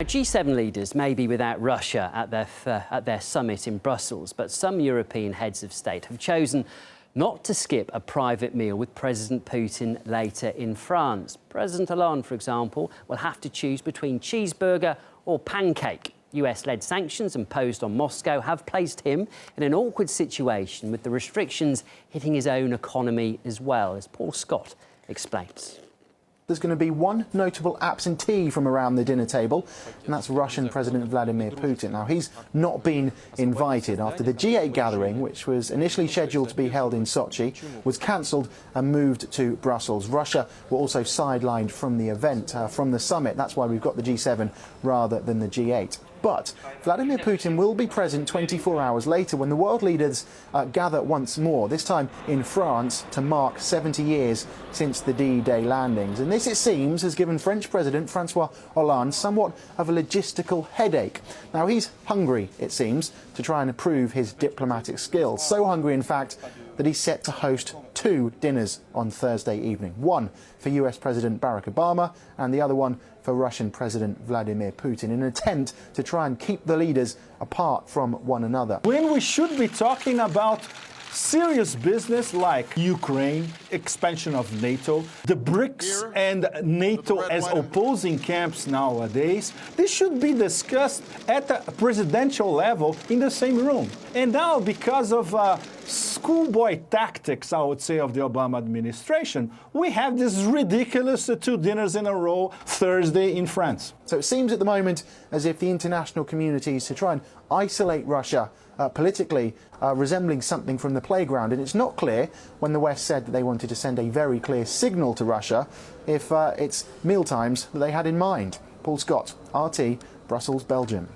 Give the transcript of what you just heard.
G7 leaders may be without Russia at their summit in Brussels, but some European heads of state have chosen not to skip a private meal with President Putin later in France. President Hollande, for example, will have to choose between cheeseburger or pancake. US-led sanctions imposed on Moscow have placed him in an awkward situation, with the restrictions hitting his own economy as well, as Paul Scott explains. There's going to be one notable absentee from around the dinner table, and that's Russian President Vladimir Putin. Now, he's not been invited after the G8 gathering, which was initially scheduled to be held in Sochi, was cancelled and moved to Brussels. Russia were also sidelined from the event, from the summit. That's why we've got the G7 rather than the G8. But Vladimir Putin will be present 24 hours later when the world leaders gather once more, this time in France, to mark 70 years since the D-Day landings. And this, it seems, has given French President Francois Hollande somewhat of a logistical headache. Now, he's hungry, it seems, to try and prove his diplomatic skills. So hungry, in fact, that he's set to host two dinners on Thursday evening. One for US President Barack Obama and the other one for Russian President Vladimir Putin, in an attempt to try and keep the leaders apart from one another. When we should be talking about serious business like Ukraine, expansion of NATO, the BRICS and NATO as opposing camps nowadays, this should be discussed at the presidential level in the same room. And now, because of schoolboy tactics, I would say, of the Obama administration, we have this ridiculous two dinners in a row Thursday in France. So it seems at the moment as if the international community is to try and isolate Russia politically, resembling something from the playground. And it's not clear, when the West said that they wanted to send a very clear signal to Russia, if it's mealtimes that they had in mind. Paul Scott, RT, Brussels, Belgium.